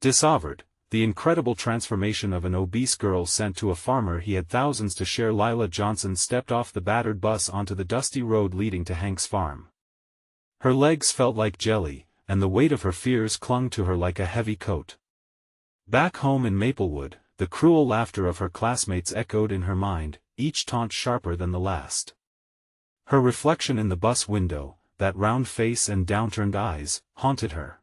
DISOVERED, the incredible transformation of an obese girl sent to a farmer he had thousands to share. Lila Johnson stepped off the battered bus onto the dusty road leading to Hank's farm. Her legs felt like jelly, and the weight of her fears clung to her like a heavy coat. Back home in Maplewood, the cruel laughter of her classmates echoed in her mind, each taunt sharper than the last. Her reflection in the bus window, that round face and downturned eyes, haunted her.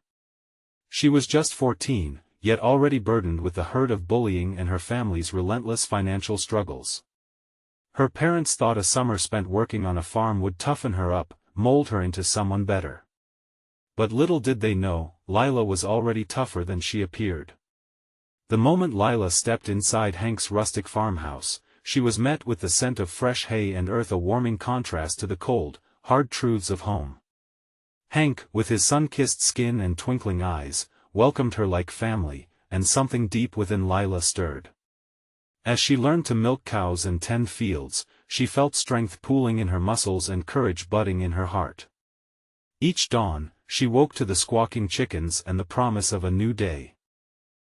She was just 14, yet already burdened with the hurt of bullying and her family's relentless financial struggles. Her parents thought a summer spent working on a farm would toughen her up, mold her into someone better. But little did they know, Lila was already tougher than she appeared. The moment Lila stepped inside Hank's rustic farmhouse, she was met with the scent of fresh hay and earth, a warming contrast to the cold, hard truths of home. Hank, with his sun-kissed skin and twinkling eyes, welcomed her like family, and something deep within Lila stirred. As she learned to milk cows and tend fields, she felt strength pooling in her muscles and courage budding in her heart. Each dawn, she woke to the squawking chickens and the promise of a new day.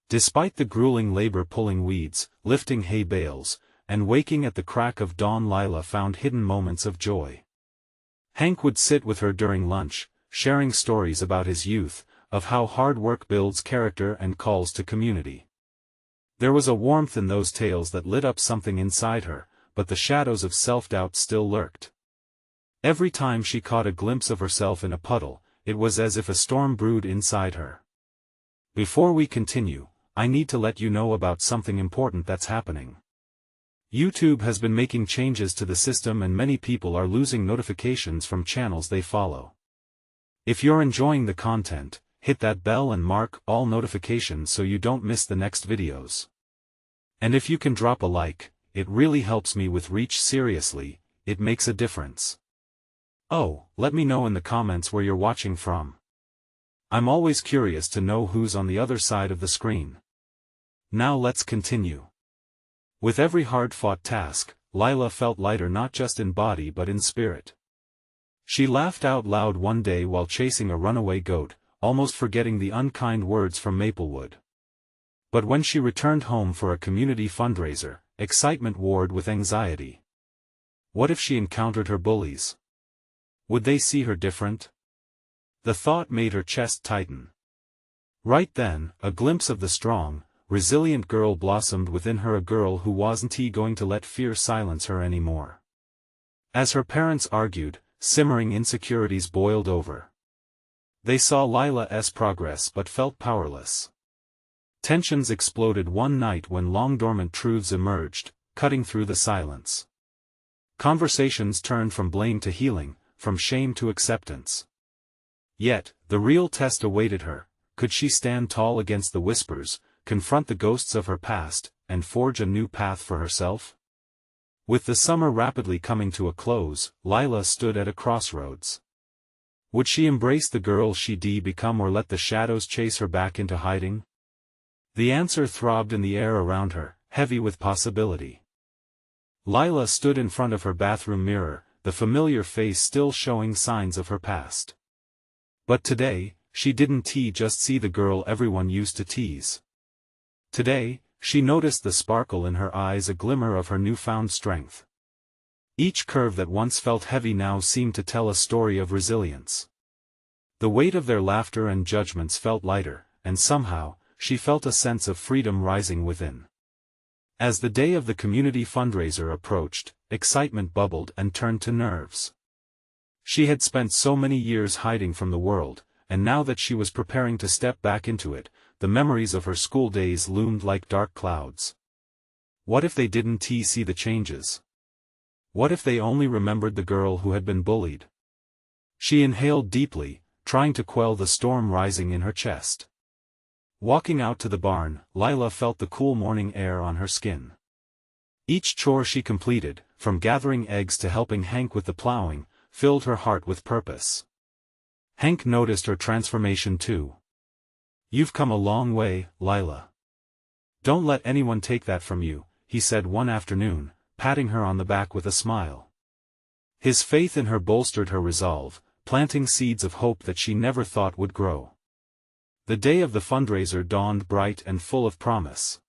Despite the grueling labor pulling weeds, lifting hay bales, and waking at the crack of dawn, Lila found hidden moments of joy. Hank would sit with her during lunch, sharing stories about his youth, of how hard work builds character and calls to community. There was a warmth in those tales that lit up something inside her, but the shadows of self-doubt still lurked. Every time she caught a glimpse of herself in a puddle, it was as if a storm brewed inside her. Before we continue, I need to let you know about something important that's happening. YouTube has been making changes to the system and many people are losing notifications from channels they follow. If you're enjoying the content, hit that bell and mark all notifications so you don't miss the next videos. And if you can drop a like, it really helps me with reach. Seriously, it makes a difference. Oh, let me know in the comments where you're watching from. I'm always curious to know who's on the other side of the screen. Now let's continue. With every hard-fought task, Lila felt lighter not just in body but in spirit. She laughed out loud one day while chasing a runaway goat, almost forgetting the unkind words from Maplewood. But when she returned home for a community fundraiser, excitement warred with anxiety. What if she encountered her bullies? Would they see her different? The thought made her chest tighten. Right then, a glimpse of the strong, resilient girl blossomed within her, a girl who wasn't going to let fear silence her anymore. As her parents argued, simmering insecurities boiled over. They saw Lila's progress but felt powerless. Tensions exploded one night when long-dormant truths emerged, cutting through the silence. Conversations turned from blame to healing, from shame to acceptance. Yet, the real test awaited her. Could she stand tall against the whispers, confront the ghosts of her past, and forge a new path for herself? With the summer rapidly coming to a close, Lila stood at a crossroads. Would she embrace the girl she'd become or let the shadows chase her back into hiding? The answer throbbed in the air around her, heavy with possibility. Lila stood in front of her bathroom mirror, the familiar face still showing signs of her past. But today, she didn't just see the girl everyone used to tease. Today, she noticed the sparkle in her eyes, a glimmer of her newfound strength. Each curve that once felt heavy now seemed to tell a story of resilience. The weight of their laughter and judgments felt lighter, and somehow, she felt a sense of freedom rising within. As the day of the community fundraiser approached, excitement bubbled and turned to nerves. She had spent so many years hiding from the world, and now that she was preparing to step back into it, the memories of her school days loomed like dark clouds. What if they didn't see the changes? What if they only remembered the girl who had been bullied? She inhaled deeply, trying to quell the storm rising in her chest. Walking out to the barn, Lila felt the cool morning air on her skin. Each chore she completed, from gathering eggs to helping Hank with the plowing, filled her heart with purpose. Hank noticed her transformation too. "You've come a long way, Lila. Don't let anyone take that from you," he said one afternoon, patting her on the back with a smile. His faith in her bolstered her resolve, planting seeds of hope that she never thought would grow. The day of the fundraiser dawned bright and full of promise.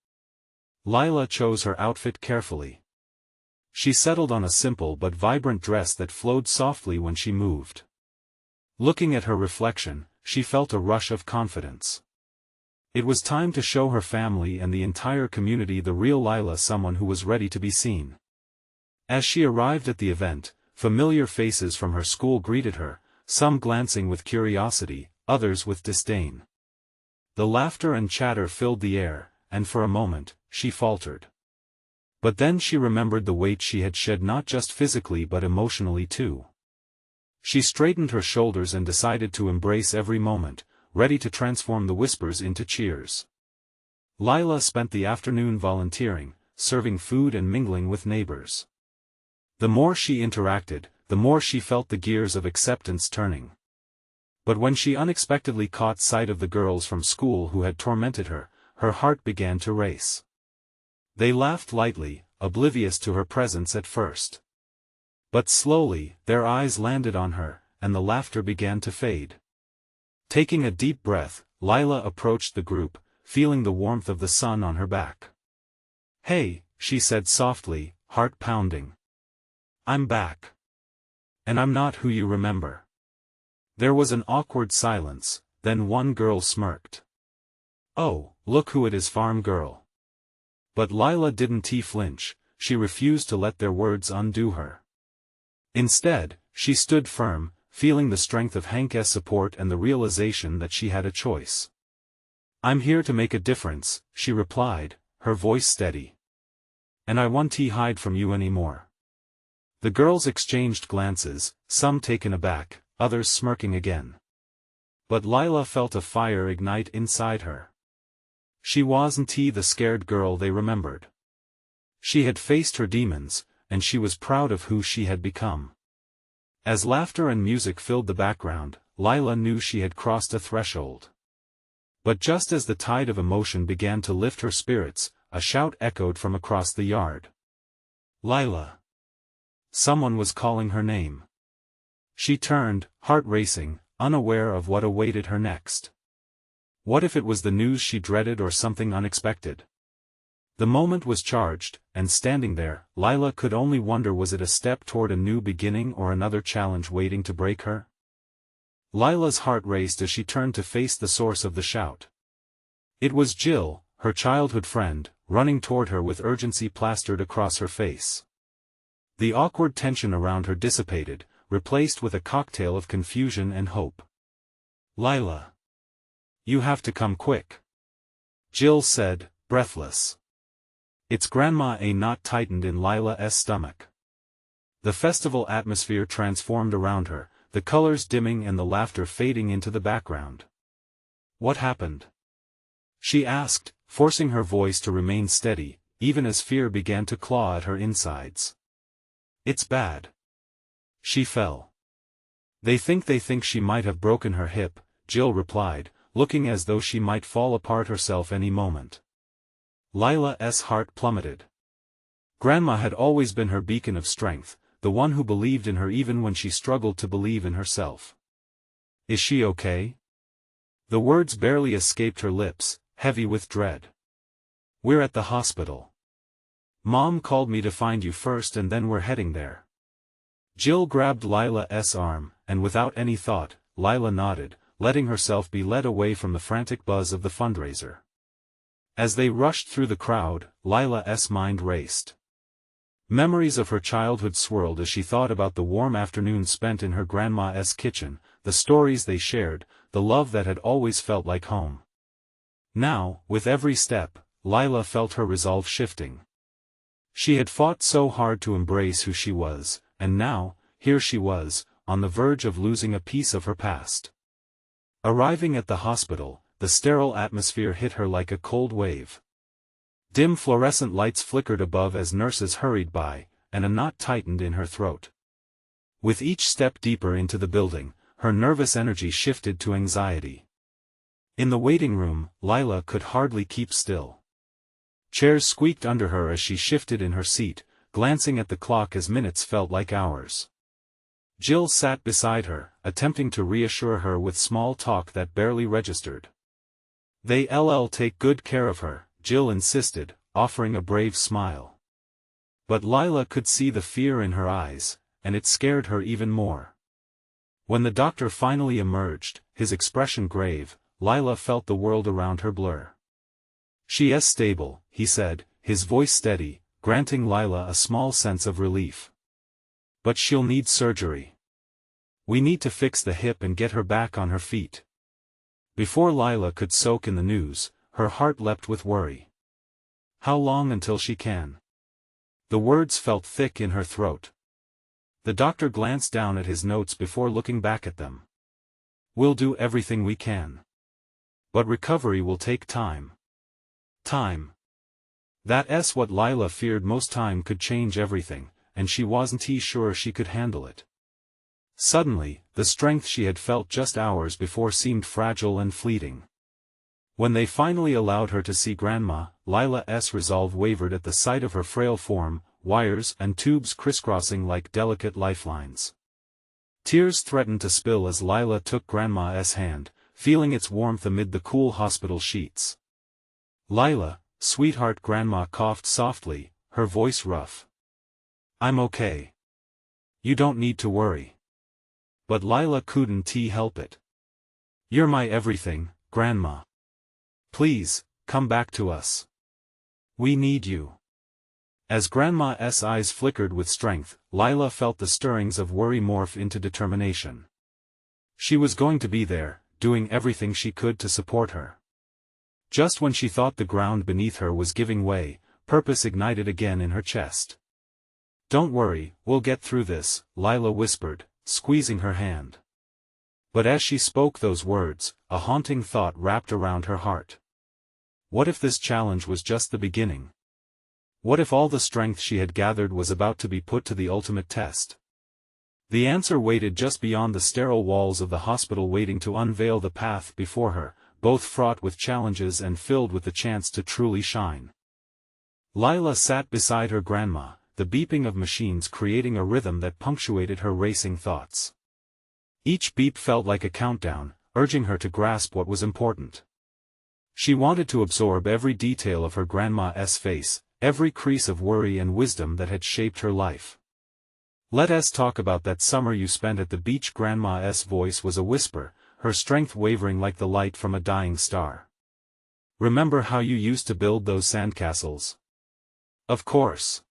Lila chose her outfit carefully. She settled on a simple but vibrant dress that flowed softly when she moved. Looking at her reflection, she felt a rush of confidence. It was time to show her family and the entire community the real Lila, someone who was ready to be seen. As she arrived at the event, familiar faces from her school greeted her, some glancing with curiosity, others with disdain. The laughter and chatter filled the air, and for a moment, she faltered. But then she remembered the weight she had shed, not just physically but emotionally too. She straightened her shoulders and decided to embrace every moment, ready to transform the whispers into cheers. Lila spent the afternoon volunteering, serving food and mingling with neighbors. The more she interacted, the more she felt the gears of acceptance turning. But when she unexpectedly caught sight of the girls from school who had tormented her, her heart began to race. They laughed lightly, oblivious to her presence at first. But slowly, their eyes landed on her, and the laughter began to fade. Taking a deep breath, Lila approached the group, feeling the warmth of the sun on her back. "Hey," she said softly, heart pounding. "I'm back. And I'm not who you remember." There was an awkward silence, then one girl smirked. "Oh, look who it is, farm girl." But Lila didn't flinch, she refused to let their words undo her. Instead, she stood firm, feeling the strength of Hank's support and the realization that she had a choice. "I'm here to make a difference," she replied, her voice steady. "And I won't hide from you anymore." The girls exchanged glances, some taken aback, others smirking again. But Lila felt a fire ignite inside her. She wasn't the scared girl they remembered. She had faced her demons, and she was proud of who she had become. As laughter and music filled the background, Lila knew she had crossed a threshold. But just as the tide of emotion began to lift her spirits, a shout echoed from across the yard. "Lila!" Someone was calling her name. She turned, heart racing, unaware of what awaited her next. What if it was the news she dreaded or something unexpected? The moment was charged, and standing there, Lila could only wonder, was it a step toward a new beginning or another challenge waiting to break her? Lila's heart raced as she turned to face the source of the shout. It was Jill, her childhood friend, running toward her with urgency plastered across her face. The awkward tension around her dissipated, replaced with a cocktail of confusion and hope. "Lila! You have to come quick," Jill said, breathless. It's Grandma. A knot tightened in Lila's stomach. The festival atmosphere transformed around her, the colors dimming and the laughter fading into the background. "What happened?" she asked, forcing her voice to remain steady, even as fear began to claw at her insides. "It's bad. She fell." They think she might have broken her hip," Jill replied, looking as though she might fall apart herself any moment. Lila's heart plummeted. Grandma had always been her beacon of strength, the one who believed in her even when she struggled to believe in herself. "Is she okay?" The words barely escaped her lips, heavy with dread. "We're at the hospital. Mom called me to find you first and then we're heading there." Jill grabbed Lila's arm, and without any thought, Lila nodded, letting herself be led away from the frantic buzz of the fundraiser. As they rushed through the crowd, Lila's mind raced. Memories of her childhood swirled as she thought about the warm afternoons spent in her grandma's kitchen, the stories they shared, the love that had always felt like home. Now, with every step, Lila felt her resolve shifting. She had fought so hard to embrace who she was, and now, here she was, on the verge of losing a piece of her past. Arriving at the hospital, the sterile atmosphere hit her like a cold wave. Dim fluorescent lights flickered above as nurses hurried by, and a knot tightened in her throat. With each step deeper into the building, her nervous energy shifted to anxiety. In the waiting room, Lila could hardly keep still. Chairs squeaked under her as she shifted in her seat, glancing at the clock as minutes felt like hours. Jill sat beside her, attempting to reassure her with small talk that barely registered. They'll take good care of her, Jill insisted, offering a brave smile. But Lila could see the fear in her eyes, and it scared her even more. When the doctor finally emerged, his expression grave, Lila felt the world around her blur. "She's stable," he said, his voice steady, granting Lila a small sense of relief. "But she'll need surgery. We need to fix the hip and get her back on her feet." Before Lila could soak in the news, her heart leapt with worry. "How long until she can?" The words felt thick in her throat. The doctor glanced down at his notes before looking back at them. "We'll do everything we can. But recovery will take time." Time. That's what Lila feared most. Time could change everything, and she wasn't sure she could handle it. Suddenly, the strength she had felt just hours before seemed fragile and fleeting. When they finally allowed her to see Grandma, Lila's resolve wavered at the sight of her frail form, wires and tubes crisscrossing like delicate lifelines. Tears threatened to spill as Lila took Grandma's hand, feeling its warmth amid the cool hospital sheets. "Lila, sweetheart," Grandma coughed softly, her voice rough. "I'm okay. You don't need to worry." But Lila couldn't help it. "You're my everything, Grandma. Please, come back to us. We need you." As Grandma's eyes flickered with strength, Lila felt the stirrings of worry morph into determination. She was going to be there, doing everything she could to support her. Just when she thought the ground beneath her was giving way, purpose ignited again in her chest. "Don't worry, we'll get through this," Lila whispered, squeezing her hand. But as she spoke those words, a haunting thought wrapped around her heart. What if this challenge was just the beginning? What if all the strength she had gathered was about to be put to the ultimate test? The answer waited just beyond the sterile walls of the hospital, waiting to unveil the path before her, both fraught with challenges and filled with the chance to truly shine. Lila sat beside her Grandma, the beeping of machines creating a rhythm that punctuated her racing thoughts. Each beep felt like a countdown, urging her to grasp what was important. She wanted to absorb every detail of her Grandma's face, every crease of worry and wisdom that had shaped her life. "Let's talk about that summer you spent at the beach." Grandma's voice was a whisper, her strength wavering like the light from a dying star. "Remember how you used to build those sandcastles?" "Of course."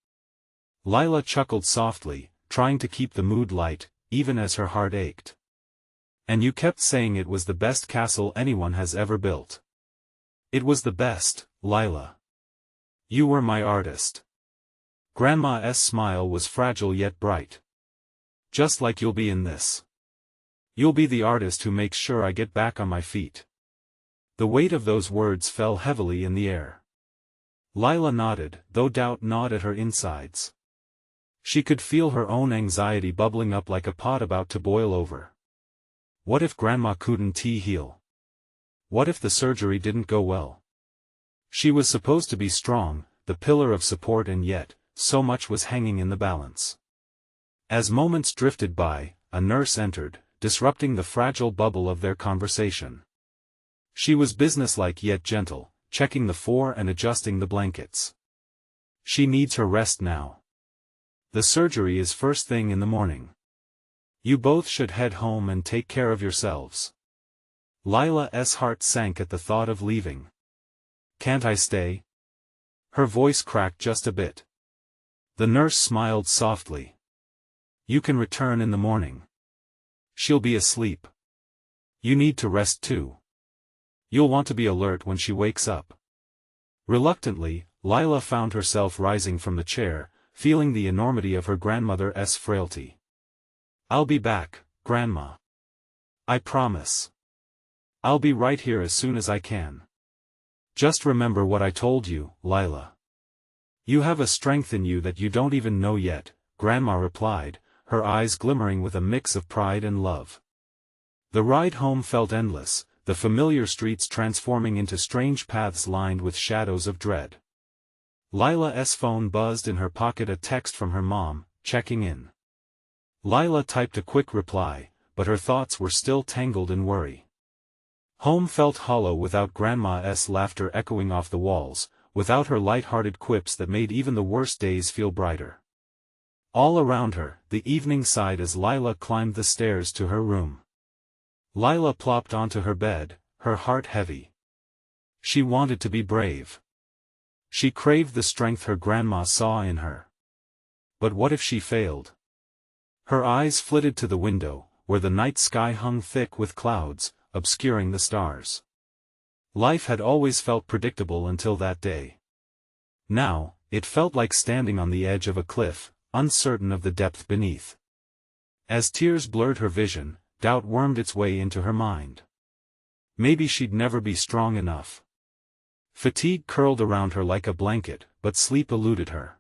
Lila chuckled softly, trying to keep the mood light, even as her heart ached. "And you kept saying it was the best castle anyone has ever built." "It was the best, Lila. You were my artist." Grandma's smile was fragile yet bright. "Just like you'll be in this. You'll be the artist who makes sure I get back on my feet." The weight of those words fell heavily in the air. Lila nodded, though doubt gnawed at her insides. She could feel her own anxiety bubbling up like a pot about to boil over. What if Grandma couldn't heal? What if the surgery didn't go well? She was supposed to be strong, the pillar of support, and yet, so much was hanging in the balance. As moments drifted by, a nurse entered, disrupting the fragile bubble of their conversation. She was businesslike yet gentle, checking the floor and adjusting the blankets. "She needs her rest now. The surgery is first thing in the morning. You both should head home and take care of yourselves." Lila's heart sank at the thought of leaving. "Can't I stay?" Her voice cracked just a bit. The nurse smiled softly. "You can return in the morning. She'll be asleep. You need to rest too. You'll want to be alert when she wakes up." Reluctantly, Lila found herself rising from the chair, feeling the enormity of her grandmother's frailty. "I'll be back, Grandma. I promise. I'll be right here as soon as I can. Just remember what I told you, Lila. You have a strength in you that you don't even know yet," Grandma replied, her eyes glimmering with a mix of pride and love. The ride home felt endless, the familiar streets transforming into strange paths lined with shadows of dread. Lila's phone buzzed in her pocket, a text from her mom, checking in. Lila typed a quick reply, but her thoughts were still tangled in worry. Home felt hollow without Grandma's laughter echoing off the walls, without her light-hearted quips that made even the worst days feel brighter. All around her, the evening sighed as Lila climbed the stairs to her room. Lila plopped onto her bed, her heart heavy. She wanted to be brave. She craved the strength her grandma saw in her. But what if she failed? Her eyes flitted to the window, where the night sky hung thick with clouds, obscuring the stars. Life had always felt predictable until that day. Now, it felt like standing on the edge of a cliff, uncertain of the depth beneath. As tears blurred her vision, doubt wormed its way into her mind. Maybe she'd never be strong enough. Fatigue curled around her like a blanket, but sleep eluded her.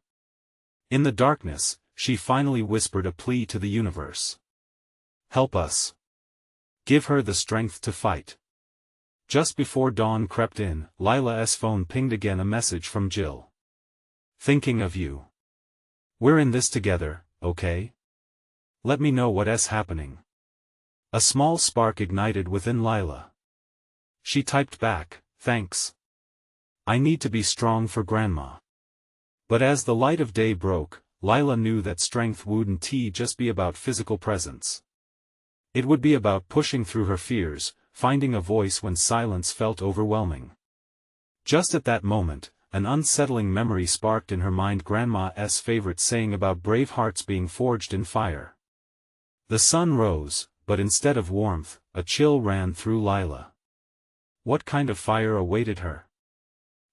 In the darkness, she finally whispered a plea to the universe. Help us. Give her the strength to fight. Just before dawn crept in, Lila's phone pinged again, a message from Jill. Thinking of you. We're in this together, okay? Let me know what's happening. A small spark ignited within Lila. She typed back, thanks. I need to be strong for Grandma. But as the light of day broke, Lila knew that strength wouldn't just be about physical presence. It would be about pushing through her fears, finding a voice when silence felt overwhelming. Just at that moment, an unsettling memory sparked in her mind, Grandma's favorite saying about brave hearts being forged in fire. The sun rose, but instead of warmth, a chill ran through Lila. What kind of fire awaited her?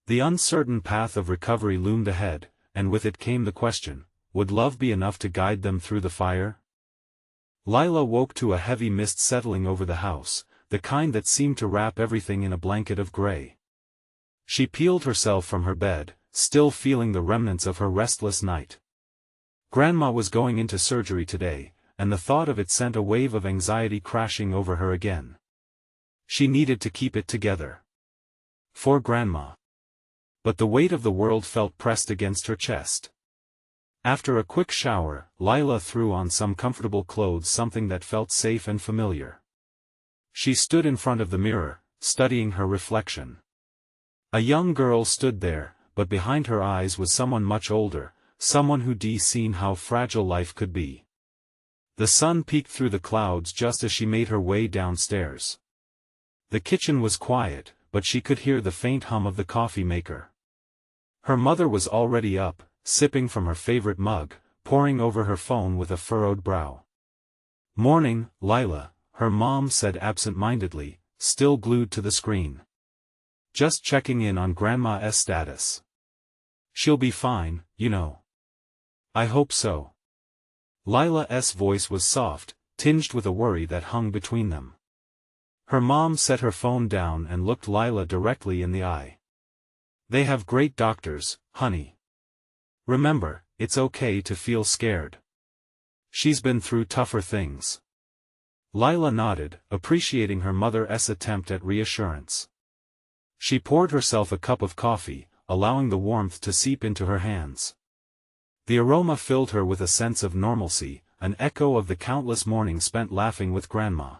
The uncertain path of recovery loomed ahead, and with it came the question, would love be enough to guide them through the fire? Lila woke to a heavy mist settling over the house, the kind that seemed to wrap everything in a blanket of gray. She peeled herself from her bed, still feeling the remnants of her restless night. Grandma was going into surgery today, and the thought of it sent a wave of anxiety crashing over her again. She needed to keep it together. For Grandma. But the weight of the world felt pressed against her chest. After a quick shower, Lila threw on some comfortable clothes, something that felt safe and familiar. She stood in front of the mirror, studying her reflection. A young girl stood there, but behind her eyes was someone much older, someone who'd seen how fragile life could be. The sun peeked through the clouds just as she made her way downstairs. The kitchen was quiet, but she could hear the faint hum of the coffee maker. Her mother was already up, sipping from her favorite mug, poring over her phone with a furrowed brow. "Morning, Lila," her mom said absent-mindedly, still glued to the screen. "Just checking in on Grandma's status. She'll be fine, you know." "I hope so." Lila's voice was soft, tinged with a worry that hung between them. Her mom set her phone down and looked Lila directly in the eye. "They have great doctors, honey. Remember, it's okay to feel scared. She's been through tougher things." Lila nodded, appreciating her mother's attempt at reassurance. She poured herself a cup of coffee, allowing the warmth to seep into her hands. The aroma filled her with a sense of normalcy, an echo of the countless mornings spent laughing with Grandma.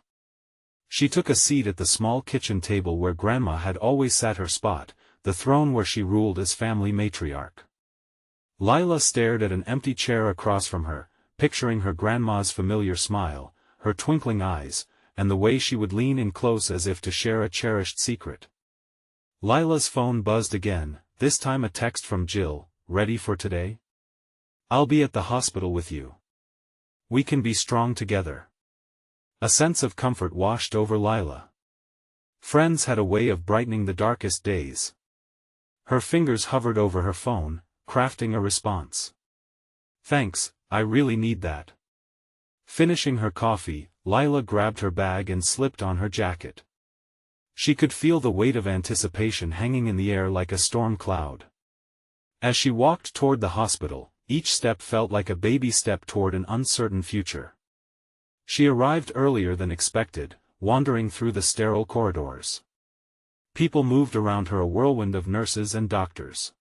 She took a seat at the small kitchen table where Grandma had always sat, her spot, the throne where she ruled as family matriarch. Lila stared at an empty chair across from her, picturing her grandma's familiar smile, her twinkling eyes, and the way she would lean in close as if to share a cherished secret. Lila's phone buzzed again, this time a text from Jill. "Ready for today? I'll be at the hospital with you. We can be strong together." A sense of comfort washed over Lila. Friends had a way of brightening the darkest days. Her fingers hovered over her phone, crafting a response. "Thanks, I really need that." Finishing her coffee, Lila grabbed her bag and slipped on her jacket. She could feel the weight of anticipation hanging in the air like a storm cloud. As she walked toward the hospital, each step felt like a baby step toward an uncertain future. She arrived earlier than expected, wandering through the sterile corridors. People moved around her, a whirlwind of nurses and doctors.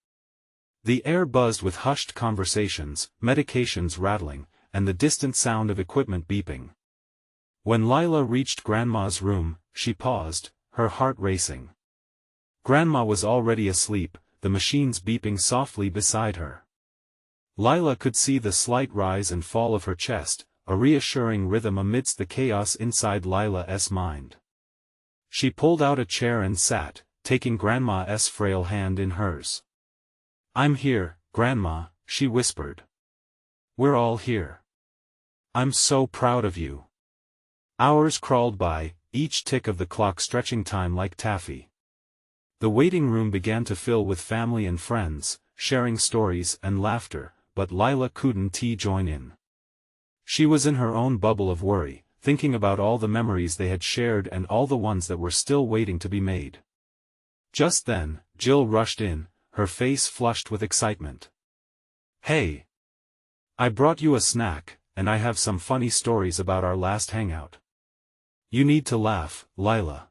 The air buzzed with hushed conversations, medications rattling, and the distant sound of equipment beeping. When Lila reached Grandma's room, she paused, her heart racing. Grandma was already asleep, the machines beeping softly beside her. Lila could see the slight rise and fall of her chest, a reassuring rhythm amidst the chaos inside Lila's mind. She pulled out a chair and sat, taking Grandma's frail hand in hers. "I'm here, Grandma," she whispered. "We're all here. I'm so proud of you." Hours crawled by, each tick of the clock stretching time like taffy. The waiting room began to fill with family and friends, sharing stories and laughter, but Lila couldn't join in. She was in her own bubble of worry, thinking about all the memories they had shared and all the ones that were still waiting to be made. Just then, Jill rushed in, her face flushed with excitement. "Hey! I brought you a snack, and I have some funny stories about our last hangout. You need to laugh, Lila."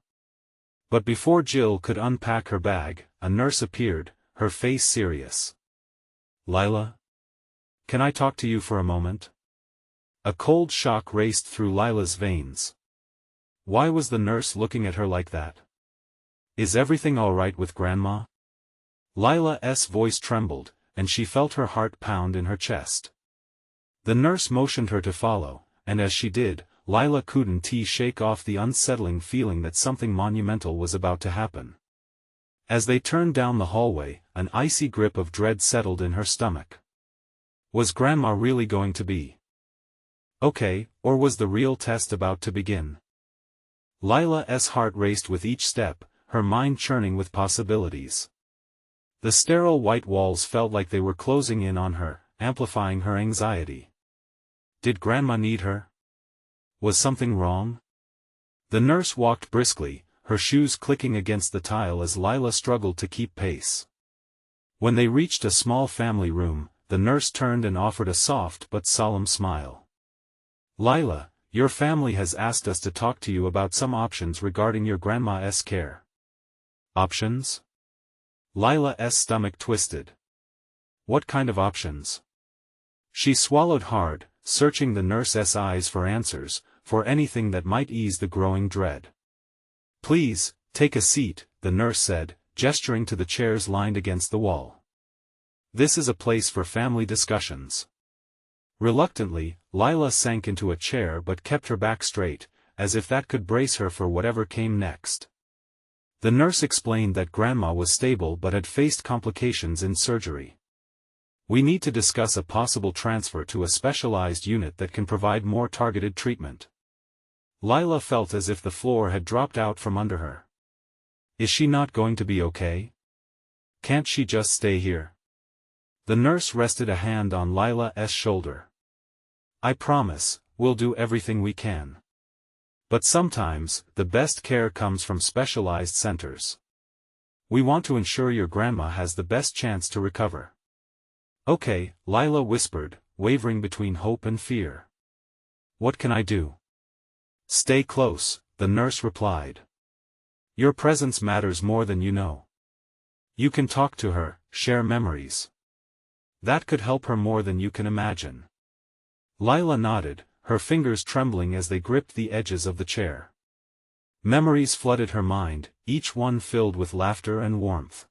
But before Jill could unpack her bag, a nurse appeared, her face serious. "Lila? Can I talk to you for a moment?" A cold shock raced through Lila's veins. Why was the nurse looking at her like that? "Is everything all right with Grandma?" Lila's voice trembled, and she felt her heart pound in her chest. The nurse motioned her to follow, and as she did, Lila couldn't shake off the unsettling feeling that something monumental was about to happen. As they turned down the hallway, an icy grip of dread settled in her stomach. Was Grandma really going to be okay, or was the real test about to begin? Lila's heart raced with each step, her mind churning with possibilities. The sterile white walls felt like they were closing in on her, amplifying her anxiety. Did Grandma need her? Was something wrong? The nurse walked briskly, her shoes clicking against the tile as Lila struggled to keep pace. When they reached a small family room, the nurse turned and offered a soft but solemn smile. "Lila, your family has asked us to talk to you about some options regarding your Grandma's care." "Options?" Lila's stomach twisted. What kind of options? She swallowed hard, searching the nurse's eyes for answers, for anything that might ease the growing dread. "Please, take a seat," the nurse said, gesturing to the chairs lined against the wall. "This is a place for family discussions." Reluctantly, Lila sank into a chair but kept her back straight, as if that could brace her for whatever came next. The nurse explained that Grandma was stable but had faced complications in surgery. "We need to discuss a possible transfer to a specialized unit that can provide more targeted treatment." Lila felt as if the floor had dropped out from under her. Is she not going to be okay? Can't she just stay here? The nurse rested a hand on Lila's shoulder. "I promise, we'll do everything we can. But sometimes, the best care comes from specialized centers. We want to ensure your Grandma has the best chance to recover." "Okay," Lila whispered, wavering between hope and fear. "What can I do?" "Stay close," the nurse replied. "Your presence matters more than you know. You can talk to her, share memories. That could help her more than you can imagine." Lila nodded, her fingers trembling as they gripped the edges of the chair. Memories flooded her mind, each one filled with laughter and warmth.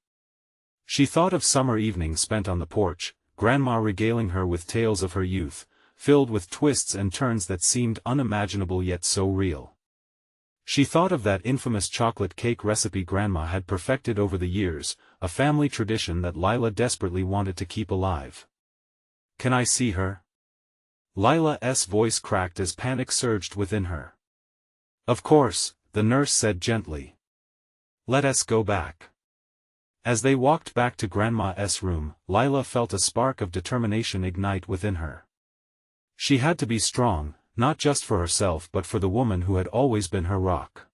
She thought of summer evenings spent on the porch, Grandma regaling her with tales of her youth, filled with twists and turns that seemed unimaginable yet so real. She thought of that infamous chocolate cake recipe Grandma had perfected over the years, a family tradition that Lila desperately wanted to keep alive. "Can I see her?" Lila's voice cracked as panic surged within her. "Of course," the nurse said gently. "Let us go back." As they walked back to Grandma's room, Lila felt a spark of determination ignite within her. She had to be strong, not just for herself but for the woman who had always been her rock.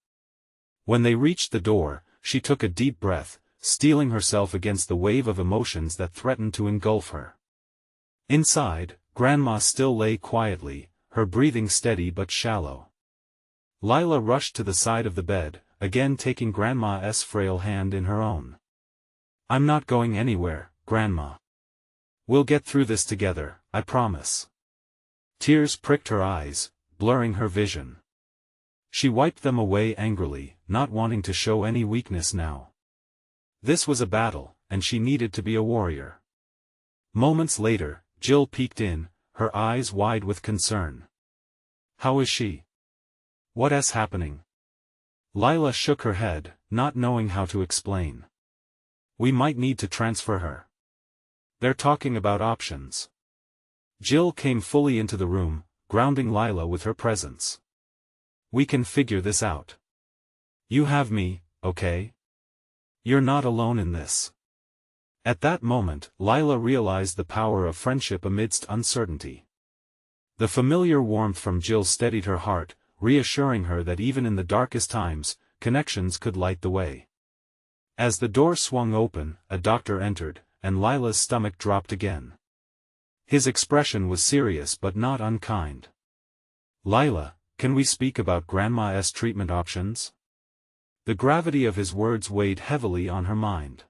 When they reached the door, she took a deep breath, steeling herself against the wave of emotions that threatened to engulf her. Inside, Grandma still lay quietly, her breathing steady but shallow. Lila rushed to the side of the bed, again taking Grandma's frail hand in her own. "I'm not going anywhere, Grandma. We'll get through this together, I promise." Tears pricked her eyes, blurring her vision. She wiped them away angrily, not wanting to show any weakness now. This was a battle, and she needed to be a warrior. Moments later, Jill peeked in, her eyes wide with concern. "How is she? What's happening?" Lila shook her head, not knowing how to explain. "We might need to transfer her. They're talking about options." Jill came fully into the room, grounding Lila with her presence. "We can figure this out. You have me, okay? You're not alone in this." At that moment, Lila realized the power of friendship amidst uncertainty. The familiar warmth from Jill steadied her heart, reassuring her that even in the darkest times, connections could light the way. As the door swung open, a doctor entered, and Lila's stomach dropped again. His expression was serious but not unkind. "Lila, can we speak about Grandma's treatment options?" The gravity of his words weighed heavily on her mind.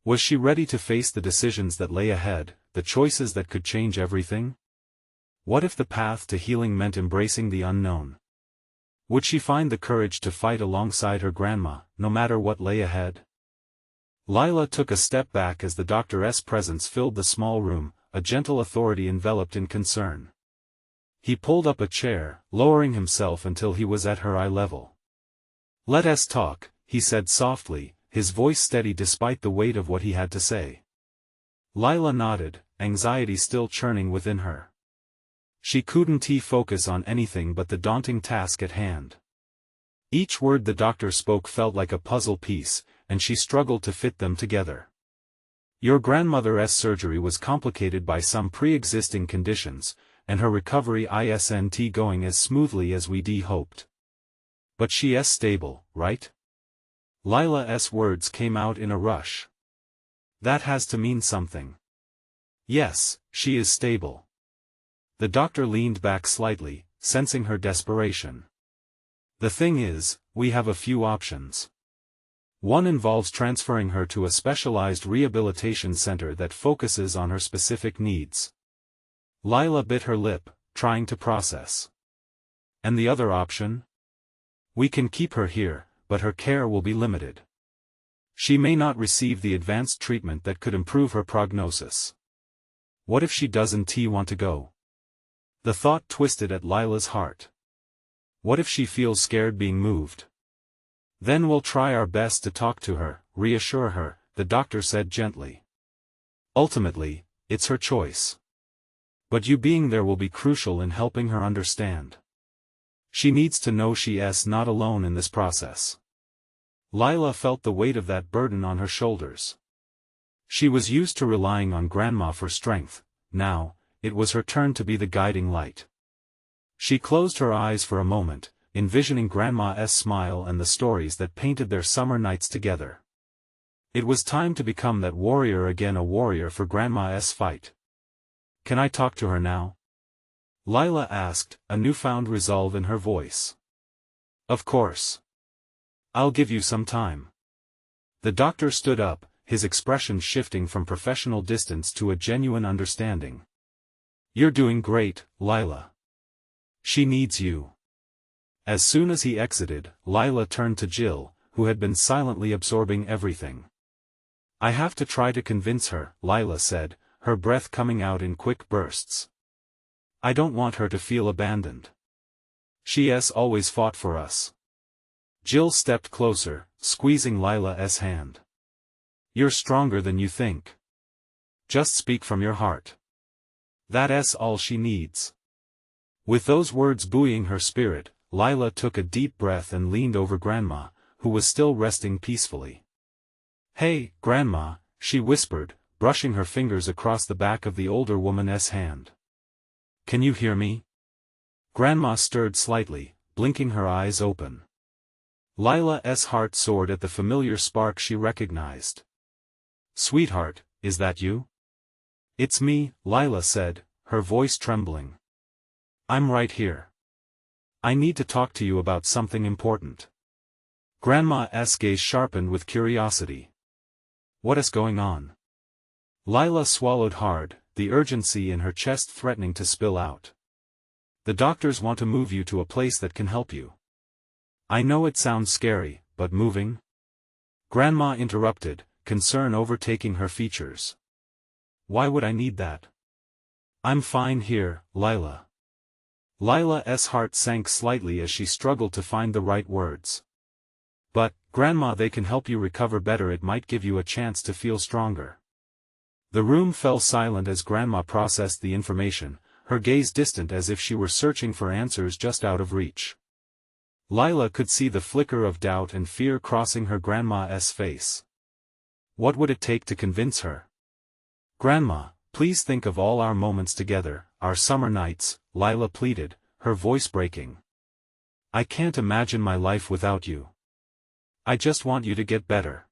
Was she ready to face the decisions that lay ahead, the choices that could change everything? What if the path to healing meant embracing the unknown? Would she find the courage to fight alongside her grandma, no matter what lay ahead? Lila took a step back as the doctor's presence filled the small room, a gentle authority enveloped in concern. He pulled up a chair, lowering himself until he was at her eye level. "Let us talk," he said softly, his voice steady despite the weight of what he had to say. Lila nodded, anxiety still churning within her. She couldn't focus on anything but the daunting task at hand. Each word the doctor spoke felt like a puzzle piece, and she struggled to fit them together. "Your grandmother's surgery was complicated by some pre-existing conditions, and her recovery isn't going as smoothly as we'd hoped. But she's stable, right?" Lila's words came out in a rush. "That has to mean something." "Yes, she is stable." The doctor leaned back slightly, sensing her desperation. "The thing is, we have a few options. One involves transferring her to a specialized rehabilitation center that focuses on her specific needs." Lila bit her lip, trying to process. "And the other option? We can keep her here, but her care will be limited. She may not receive the advanced treatment that could improve her prognosis. What if she doesn't want to go?" The thought twisted at Lila's heart. What if she feels scared being moved? "Then we'll try our best to talk to her, reassure her," the doctor said gently. "Ultimately, it's her choice. But you being there will be crucial in helping her understand. She needs to know she's not alone in this process." Lila felt the weight of that burden on her shoulders. She was used to relying on Grandma for strength. Now, it was her turn to be the guiding light. She closed her eyes for a moment, envisioning Grandma's smile and the stories that painted their summer nights together. It was time to become that warrior again, a warrior for Grandma's fight. "Can I talk to her now?" Lila asked, a newfound resolve in her voice. "Of course. I'll give you some time." The doctor stood up, his expression shifting from professional distance to a genuine understanding. "You're doing great, Lila. She needs you." As soon as he exited, Lila turned to Jill, who had been silently absorbing everything. "I have to try to convince her," Lila said, her breath coming out in quick bursts. "I don't want her to feel abandoned. She's always fought for us." Jill stepped closer, squeezing Lila's hand. "You're stronger than you think. Just speak from your heart. That's all she needs." With those words buoying her spirit, Lila took a deep breath and leaned over Grandma, who was still resting peacefully. "Hey, Grandma," she whispered, brushing her fingers across the back of the older woman's hand. "Can you hear me?" Grandma stirred slightly, blinking her eyes open. Lila's heart soared at the familiar spark she recognized. "Sweetheart, is that you?" "It's me," Lila said, her voice trembling. "I'm right here. I need to talk to you about something important." Grandma's gaze sharpened with curiosity. "What is going on?" Lila swallowed hard, the urgency in her chest threatening to spill out. "The doctors want to move you to a place that can help you. I know it sounds scary, but moving? Grandma interrupted, concern overtaking her features. Why would I need that? I'm fine here, Lila. Lila's heart sank slightly as she struggled to find the right words. But, Grandma, they can help you recover better. It might give you a chance to feel stronger. The room fell silent as Grandma processed the information, her gaze distant as if she were searching for answers just out of reach. Lila could see the flicker of doubt and fear crossing her grandma's face. What would it take to convince her? Grandma, please think of all our moments together, our summer nights, Lila pleaded, her voice breaking. I can't imagine my life without you. I just want you to get better.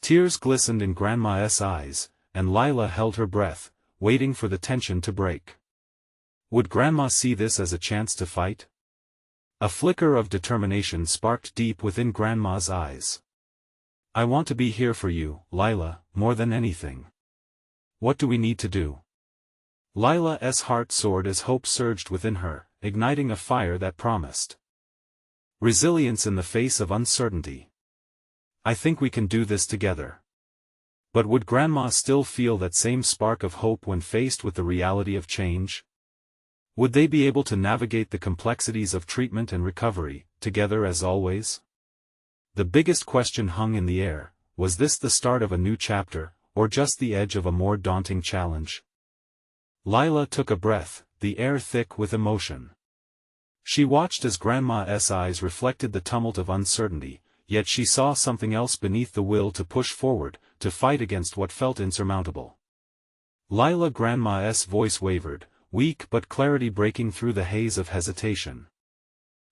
Tears glistened in Grandma's eyes, and Lila held her breath, waiting for the tension to break. Would Grandma see this as a chance to fight? A flicker of determination sparked deep within Grandma's eyes. I want to be here for you, Lila, more than anything. What do we need to do? Lila's heart soared as hope surged within her, igniting a fire that promised resilience in the face of uncertainty. I think we can do this together. But would Grandma still feel that same spark of hope when faced with the reality of change? Would they be able to navigate the complexities of treatment and recovery, together as always? The biggest question hung in the air: was this the start of a new chapter, or just the edge of a more daunting challenge? Lila took a breath, the air thick with emotion. She watched as Grandma's eyes reflected the tumult of uncertainty, yet she saw something else beneath: the will to push forward, to fight against what felt insurmountable. Lila, Grandma's voice wavered, weak but clarity breaking through the haze of hesitation.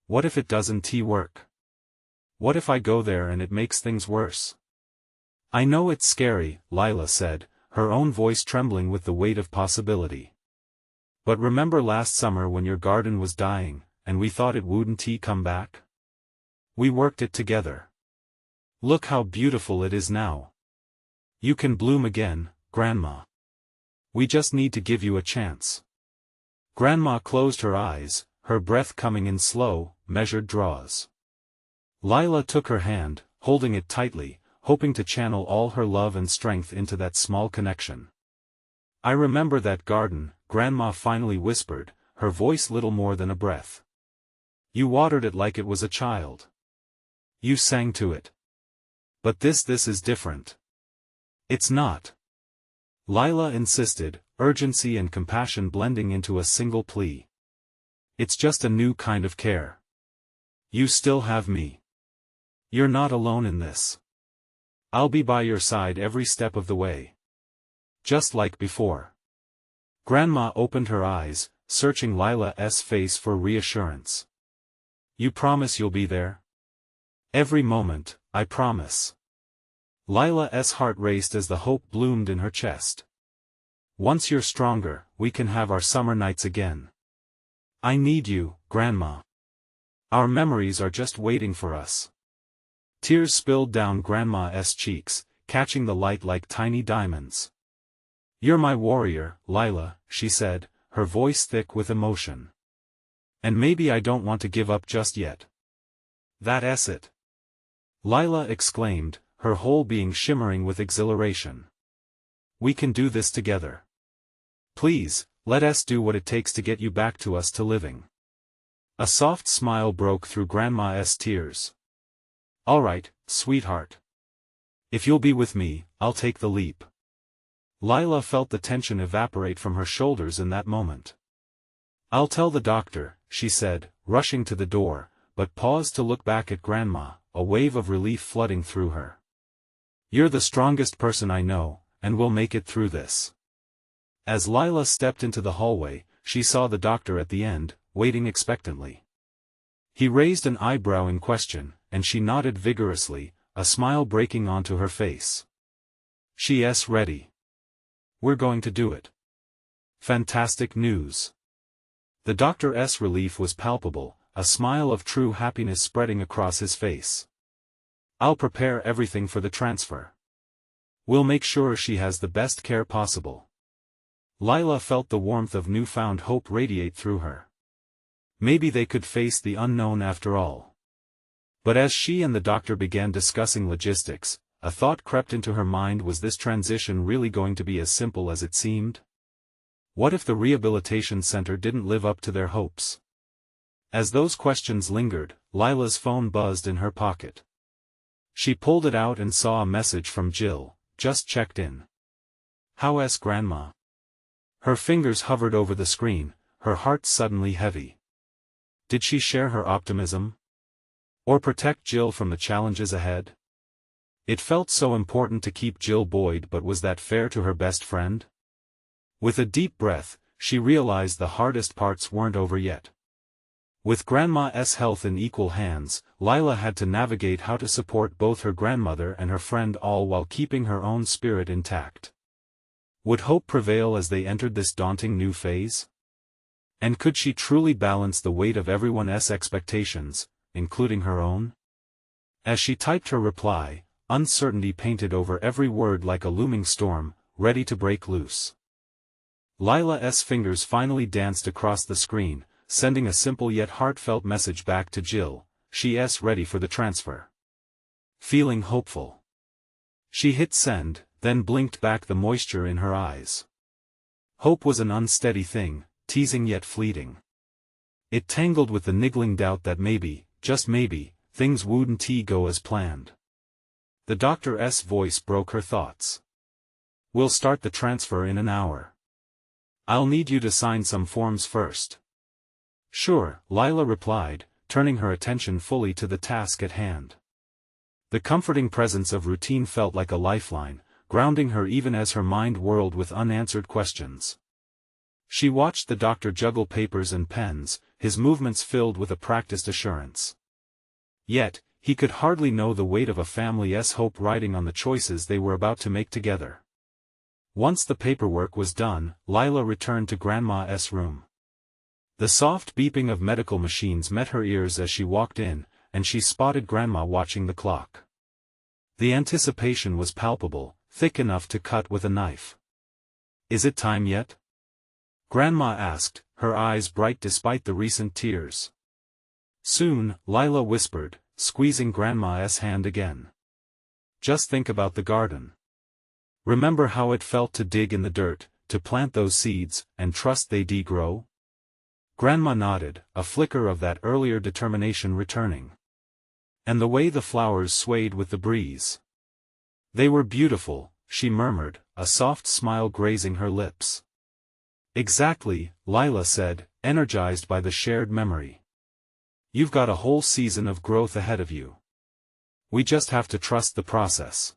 What if it doesn't work? What if I go there and it makes things worse? I know it's scary, Lila said, her own voice trembling with the weight of possibility. But remember last summer when your garden was dying, and we thought it wouldn't come back? We worked it together. Look how beautiful it is now. You can bloom again, Grandma. We just need to give you a chance. Grandma closed her eyes, her breath coming in slow, measured draws. Lila took her hand, holding it tightly, hoping to channel all her love and strength into that small connection. I remember that garden, Grandma finally whispered, her voice little more than a breath. You watered it like it was a child. You sang to it. But this is different. It's not. Lila insisted, urgency and compassion blending into a single plea. It's just a new kind of care. You still have me. You're not alone in this. I'll be by your side every step of the way. Just like before. Grandma opened her eyes, searching Lila's face for reassurance. You promise you'll be there? Every moment, I promise. Lila's heart raced as the hope bloomed in her chest. Once you're stronger, we can have our summer nights again. I need you, Grandma. Our memories are just waiting for us. Tears spilled down Grandma's cheeks, catching the light like tiny diamonds. You're my warrior, Lila, she said, her voice thick with emotion. And maybe I don't want to give up just yet. That's it. Lila exclaimed, her whole being shimmering with exhilaration. We can do this together. Please, let us do what it takes to get you back to us to living. A soft smile broke through Grandma's tears. All right, sweetheart. If you'll be with me, I'll take the leap. Lila felt the tension evaporate from her shoulders in that moment. I'll tell the doctor, she said, rushing to the door, but paused to look back at Grandma, a wave of relief flooding through her. You're the strongest person I know, and we'll make it through this. As Lila stepped into the hallway, she saw the doctor at the end, waiting expectantly. He raised an eyebrow in question, and she nodded vigorously, a smile breaking onto her face. She's ready. We're going to do it. Fantastic news. The doctor's relief was palpable, a smile of true happiness spreading across his face. I'll prepare everything for the transfer. We'll make sure she has the best care possible. Lila felt the warmth of newfound hope radiate through her. Maybe they could face the unknown after all. But as she and the doctor began discussing logistics, a thought crept into her mind: was this transition really going to be as simple as it seemed? What if the rehabilitation center didn't live up to their hopes? As those questions lingered, Lila's phone buzzed in her pocket. She pulled it out and saw a message from Jill. "Just checked in. How's Grandma?" Her fingers hovered over the screen, her heart suddenly heavy. Did she share her optimism? Or protect Jill from the challenges ahead? It felt so important to keep Jill buoyed, but was that fair to her best friend? With a deep breath, she realized the hardest parts weren't over yet. With Grandma's health in equal hands, Lila had to navigate how to support both her grandmother and her friend, all while keeping her own spirit intact. Would hope prevail as they entered this daunting new phase? And could she truly balance the weight of everyone's expectations, including her own? As she typed her reply, uncertainty painted over every word like a looming storm, ready to break loose. Lila's fingers finally danced across the screen, sending a simple yet heartfelt message back to Jill. She's ready for the transfer. Feeling hopeful. She hit send, then blinked back, the moisture in her eyes. Hope was an unsteady thing, teasing yet fleeting. It tangled with the niggling doubt that maybe, just maybe, things wouldn't go as planned. The doctor's voice broke her thoughts. "We'll start the transfer in an hour. I'll need you to sign some forms first." "Sure," Lila replied, turning her attention fully to the task at hand. The comforting presence of routine felt like a lifeline, grounding her even as her mind whirled with unanswered questions. She watched the doctor juggle papers and pens, his movements filled with a practiced assurance. Yet, he could hardly know the weight of a family's hope riding on the choices they were about to make together. Once the paperwork was done, Lila returned to Grandma's room. The soft beeping of medical machines met her ears as she walked in, and she spotted Grandma watching the clock. The anticipation was palpable, thick enough to cut with a knife. "Is it time yet?" Grandma asked, her eyes bright despite the recent tears. "Soon," Lila whispered, squeezing Grandma's hand again. "Just think about the garden. Remember how it felt to dig in the dirt, to plant those seeds, and trust they'd grow?" Grandma nodded, a flicker of that earlier determination returning. "And the way the flowers swayed with the breeze. They were beautiful," she murmured, a soft smile grazing her lips. "Exactly," Lila said, energized by the shared memory. "You've got a whole season of growth ahead of you. We just have to trust the process."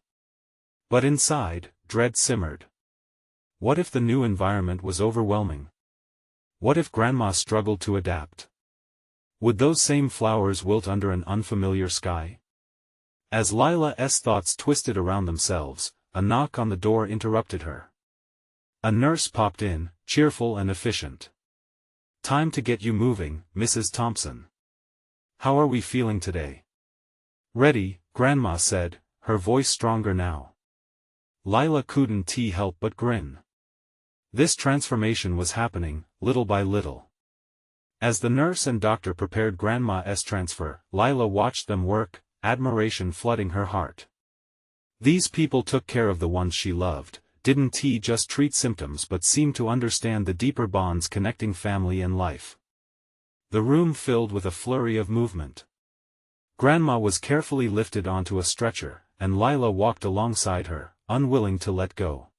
But inside, dread simmered. What if the new environment was overwhelming? What if Grandma struggled to adapt? Would those same flowers wilt under an unfamiliar sky? As Lila's thoughts twisted around themselves, a knock on the door interrupted her. A nurse popped in, cheerful and efficient. "Time to get you moving, Mrs. Thompson. How are we feeling today?" "Ready," Grandma said, her voice stronger now. Lila couldn't help but grin. This transformation was happening, little by little. As the nurse and doctor prepared Grandma's transfer, Lila watched them work, admiration flooding her heart. These people took care of the ones she loved, didn't just treat symptoms but seemed to understand the deeper bonds connecting family and life. The room filled with a flurry of movement. Grandma was carefully lifted onto a stretcher, and Lila walked alongside her, unwilling to let go.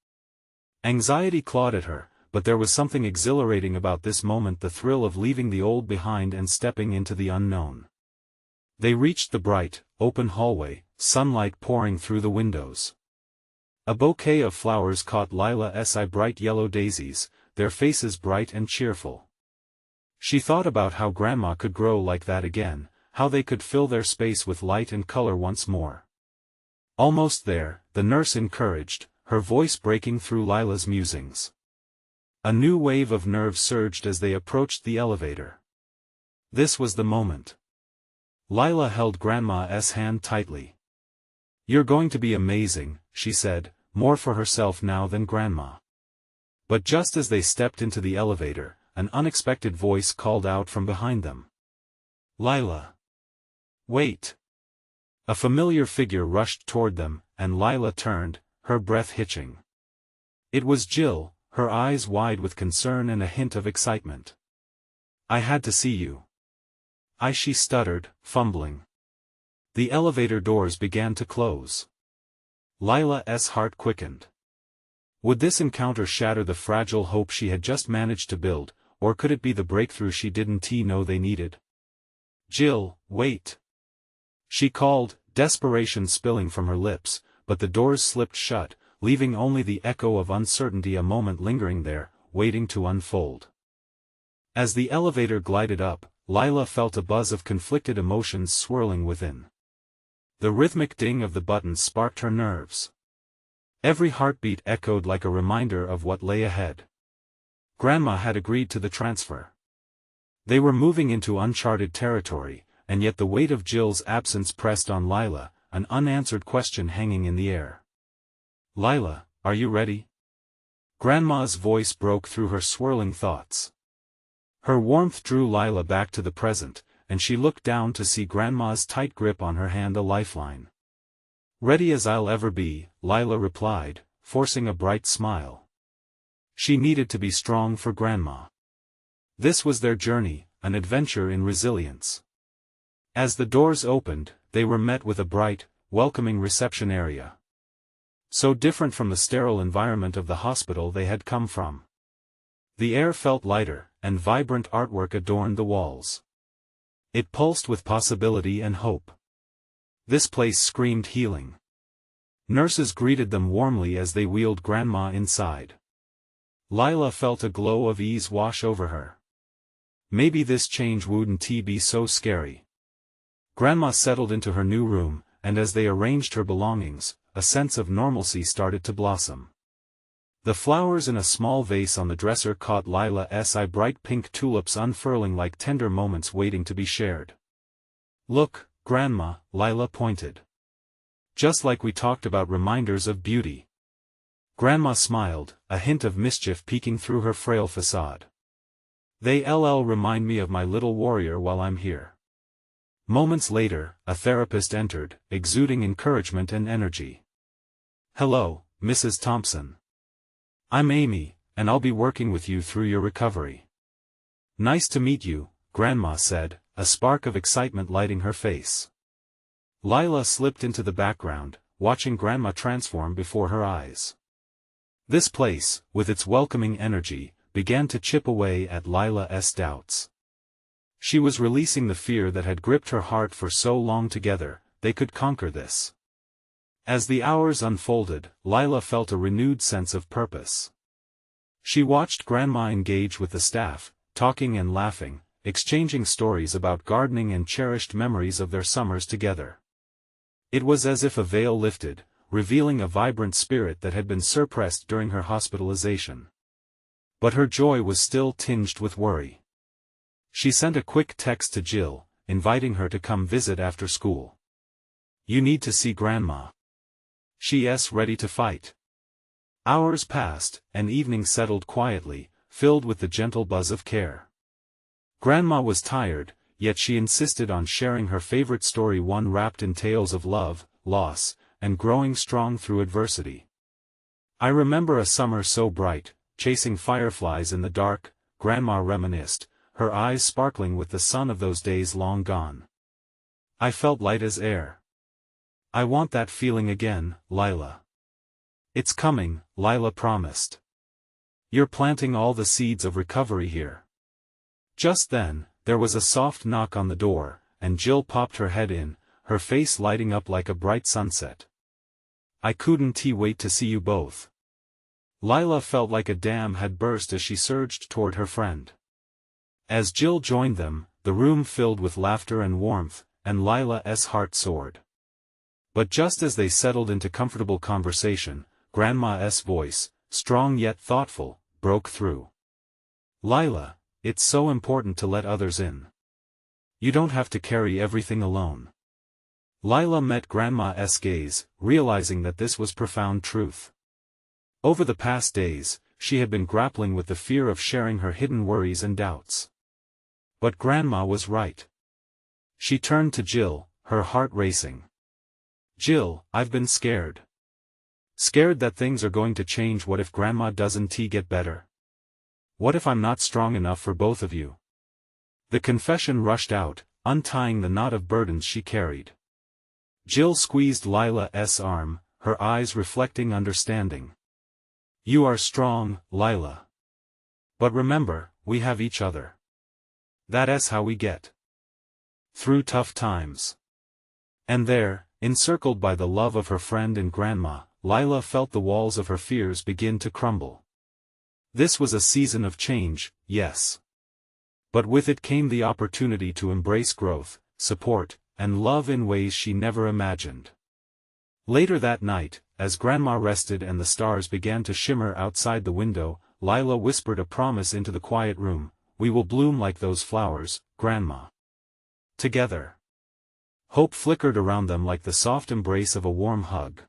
Anxiety clawed at her, but there was something exhilarating about this moment, the thrill of leaving the old behind and stepping into the unknown. They reached the bright, open hallway, sunlight pouring through the windows. A bouquet of flowers caught Lila's eye, bright yellow daisies, their faces bright and cheerful. She thought about how Grandma could grow like that again, how they could fill their space with light and color once more. Almost there, the nurse encouraged, her voice breaking through Lila's musings. A new wave of nerves surged as they approached the elevator. This was the moment. Lila held Grandma's hand tightly. "You're going to be amazing," she said, more for herself now than Grandma. But just as they stepped into the elevator, an unexpected voice called out from behind them. "Lila! Wait!" A familiar figure rushed toward them, and Lila turned, her breath hitching. It was Jill, her eyes wide with concern and a hint of excitement. "I had to see you." She stuttered, fumbling. The elevator doors began to close. Lila's heart quickened. Would this encounter shatter the fragile hope she had just managed to build, or could it be the breakthrough she didn't know they needed? "Jill, wait!" she called, desperation spilling from her lips, but the doors slipped shut, leaving only the echo of uncertainty a moment lingering there, waiting to unfold. As the elevator glided up, Lila felt a buzz of conflicted emotions swirling within. The rhythmic ding of the buttons sparked her nerves. Every heartbeat echoed like a reminder of what lay ahead. Grandma had agreed to the transfer. They were moving into uncharted territory, and yet the weight of Jill's absence pressed on Lila, an unanswered question hanging in the air. "Lila, are you ready?" Grandma's voice broke through her swirling thoughts. Her warmth drew Lila back to the present, and she looked down to see Grandma's tight grip on her hand a lifeline. "Ready as I'll ever be," Lila replied, forcing a bright smile. She needed to be strong for Grandma. This was their journey, an adventure in resilience. As the doors opened, they were met with a bright, welcoming reception area. So different from the sterile environment of the hospital they had come from. The air felt lighter, and vibrant artwork adorned the walls. It pulsed with possibility and hope. This place screamed healing. Nurses greeted them warmly as they wheeled Grandma inside. Lila felt a glow of ease wash over her. Maybe this change wouldn't be so scary. Grandma settled into her new room, and as they arranged her belongings, a sense of normalcy started to blossom. The flowers in a small vase on the dresser caught Lila's eye, bright pink tulips unfurling like tender moments waiting to be shared. "Look, Grandma," Lila pointed. "Just like we talked about, reminders of beauty." Grandma smiled, a hint of mischief peeking through her frail facade. "They remind me of my little warrior while I'm here." Moments later, a therapist entered, exuding encouragement and energy. "Hello, Mrs. Thompson. I'm Amy, and I'll be working with you through your recovery." "Nice to meet you," Grandma said, a spark of excitement lighting her face. Lila slipped into the background, watching Grandma transform before her eyes. This place, with its welcoming energy, began to chip away at Lila's doubts. She was releasing the fear that had gripped her heart for so long. Together, they could conquer this. As the hours unfolded, Lila felt a renewed sense of purpose. She watched Grandma engage with the staff, talking and laughing, exchanging stories about gardening and cherished memories of their summers together. It was as if a veil lifted, revealing a vibrant spirit that had been suppressed during her hospitalization. But her joy was still tinged with worry. She sent a quick text to Jill, inviting her to come visit after school. "You need to see Grandma. She's ready to fight." Hours passed, and evening settled quietly, filled with the gentle buzz of care. Grandma was tired, yet she insisted on sharing her favorite story, one wrapped in tales of love, loss, and growing strong through adversity. "I remember a summer so bright, chasing fireflies in the dark," Grandma reminisced, her eyes sparkling with the sun of those days long gone. "I felt light as air." "I want that feeling again, Lila." "It's coming," Lila promised. "You're planting all the seeds of recovery here." Just then, there was a soft knock on the door, and Jill popped her head in, her face lighting up like a bright sunset. "I couldn't wait to see you both." Lila felt like a dam had burst as she surged toward her friend. As Jill joined them, the room filled with laughter and warmth, and Lila's heart soared. But just as they settled into comfortable conversation, Grandma's voice, strong yet thoughtful, broke through. "Lila, it's so important to let others in. You don't have to carry everything alone." Lila met Grandma's gaze, realizing that this was profound truth. Over the past days, she had been grappling with the fear of sharing her hidden worries and doubts. But Grandma was right. She turned to Jill, her heart racing. Jill, I've been scared. Scared that things are going to change. What if Grandma doesn't get better? What if I'm not strong enough for both of you? The confession rushed out, untying the knot of burdens she carried. Jill squeezed Lila's arm, her eyes reflecting understanding. You are strong, Lila. But remember, we have each other. That's how we get through tough times. And there, encircled by the love of her friend and Grandma, Lila felt the walls of her fears begin to crumble. This was a season of change, yes. But with it came the opportunity to embrace growth, support, and love in ways she never imagined. Later that night, as Grandma rested and the stars began to shimmer outside the window, Lila whispered a promise into the quiet room: "We will bloom like those flowers, Grandma. Together." Hope flickered around them like the soft embrace of a warm hug.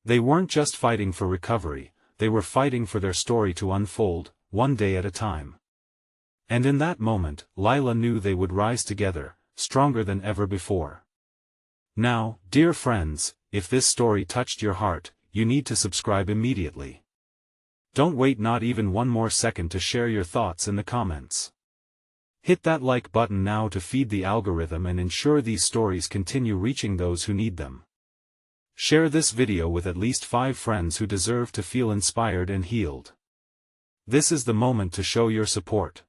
They weren't just fighting for recovery, they were fighting for their story to unfold, one day at a time. And in that moment, Lila knew they would rise together, stronger than ever before. Now, dear friends, if this story touched your heart, you need to subscribe immediately. Don't wait not even one more second to share your thoughts in the comments. Hit that like button now to feed the algorithm and ensure these stories continue reaching those who need them. Share this video with at least 5 friends who deserve to feel inspired and healed. This is the moment to show your support.